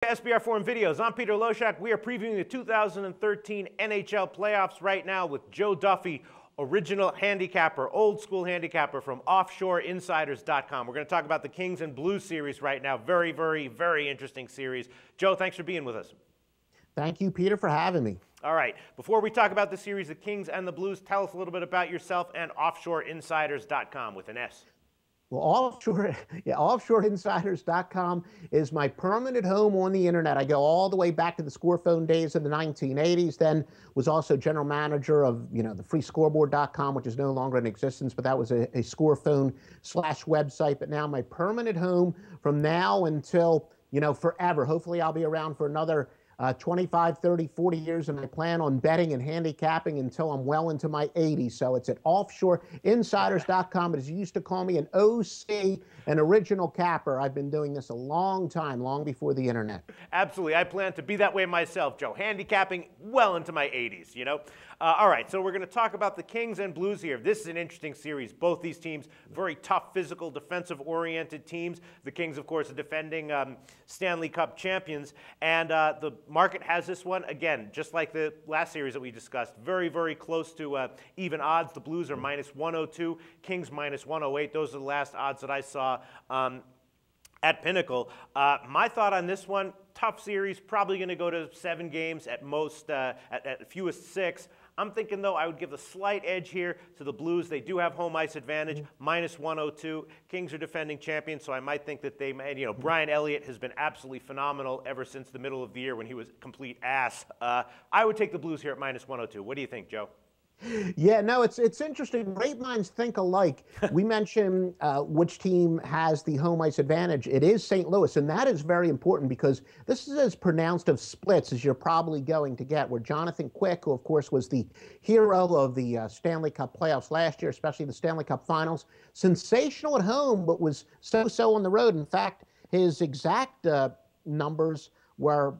SBR Forum Videos. I'm Peter Loshak. We are previewing the 2013 NHL Playoffs right now with Joe Duffy, original handicapper, old school handicapper from offshoreinsiders.com. We're going to talk about the Kings and Blues series right now. Very, very, very interesting series. Joe, thanks for being with us. Thank you, Peter, for having me. All right. Before we talk about the series, the Kings and the Blues, tell us a little bit about yourself and offshoreinsiders.com with an S. Well, offshoreinsiders.com is my permanent home on the internet. I go all the way back to the score phone days of the 1980s, then was also general manager of, the freescoreboard.com, which is no longer in existence, but that was a score phone / website. But now my permanent home from now until, forever. Hopefully I'll be around for another 25, 30, 40 years, and I plan on betting and handicapping until I'm well into my 80s. So it's at offshoreinsiders.com. But as you used to call me, an OC, an original capper. I've been doing this a long time, long before the internet. Absolutely. I plan to be that way myself, Joe. Handicapping well into my 80s, All right, so we're going to talk about the Kings and Blues here. This is an interesting series. Both these teams, very tough, physical, defensive-oriented teams. The Kings, of course, are defending Stanley Cup champions. And the market has this one, again, just like the last series that we discussed, very, very close to even odds. The Blues are minus 102, Kings minus 108. Those are the last odds that I saw at Pinnacle. My thought on this one, tough series, probably going to go to 7 games at most, at fewest 6. I'm thinking, though, I would give the slight edge here to the Blues. They do have home ice advantage, minus 102. Kings are defending champions, so I might think that they may, Brian Elliott has been absolutely phenomenal ever since the middle of the year when he was a complete ass. I would take the Blues here at minus 102. What do you think, Joe? Yeah, no, it's interesting. Great minds think alike. We mentioned which team has the home ice advantage. It is St. Louis, and that is very important because this is as pronounced of splits as you're probably going to get, where Jonathan Quick, who of course was the hero of the Stanley Cup playoffs last year, especially the Stanley Cup finals, sensational at home, but was so-so on the road. In fact, his exact numbers were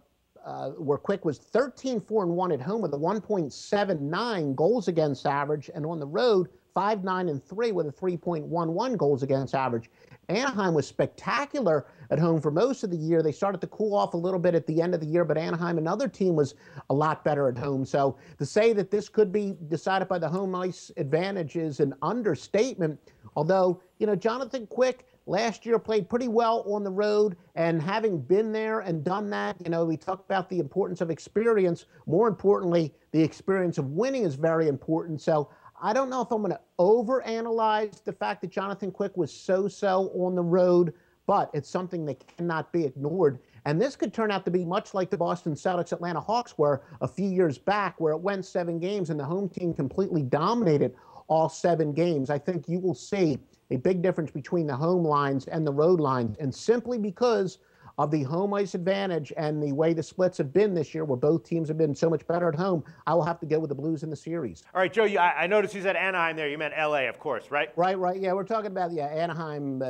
where Quick was 13-4-1 at home with a 1.79 goals against average, and on the road 5-9-3 with a 3.11 goals against average. Anaheim was spectacular at home for most of the year. They started to cool off a little bit at the end of the year, but Anaheim, another team, was a lot better at home. So to say that this could be decided by the home ice advantage is an understatement, although, Jonathan Quick last year played pretty well on the road, and having been there and done that, we talk about the importance of experience. More importantly, the experience of winning is very important. So I don't know if I'm going to overanalyze the fact that Jonathan Quick was so-so on the road, but it's something that cannot be ignored. And this could turn out to be much like the Boston Celtics Atlanta Hawks were a few years back, where it went 7 games and the home team completely dominated all 7 games. I think you will see a big difference between the home lines and the road lines. And simply because of the home ice advantage and the way the splits have been this year, where both teams have been so much better at home, I will have to go with the Blues in the series. All right, Joe, I noticed you said Anaheim there. You meant L.A., of course, right? Right. Yeah, we're talking about, Anaheim.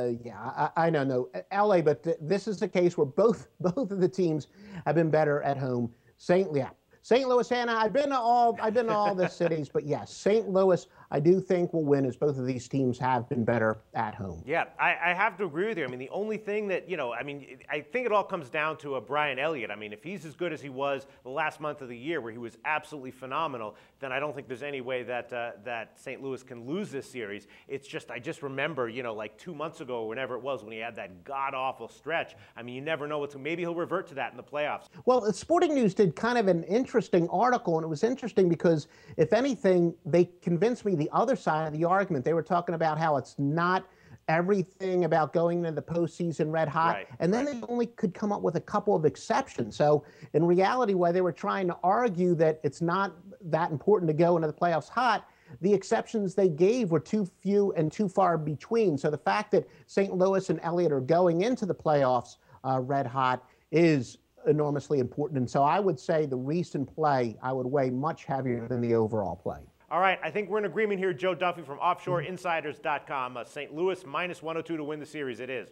I don't know. L.A., but this is the case where both of the teams have been better at home. St. Louis, Anaheim, I've been to all the cities, but yes, St. Louis, I do think will win, as both of these teams have been better at home. Yeah, I have to agree with you. I mean, the only thing that, I think it all comes down to a Brian Elliott. I mean, if he's as good as he was the last month of the year, where he was absolutely phenomenal, then I don't think there's any way that St. Louis can lose this series. It's just, I just remember, like 2 months ago or whenever it was, when he had that god-awful stretch. I mean, you never know maybe he'll revert to that in the playoffs. Well, Sporting News did kind of an interesting article, and it was interesting because, if anything, they convinced me the other side of the argument. They were talking about how it's not everything about going into the postseason red hot, and then they only could come up with a couple of exceptions. So in reality, while they were trying to argue that it's not that important to go into the playoffs hot, the exceptions they gave were too few and too far between. So the fact that St. Louis and Elliott are going into the playoffs red hot is enormously important. And so I would say the recent play I would weigh much heavier than the overall play. All right, I think we're in agreement here. Joe Duffy from offshoreinsiders.com. St. Louis minus 102 to win the series. It is.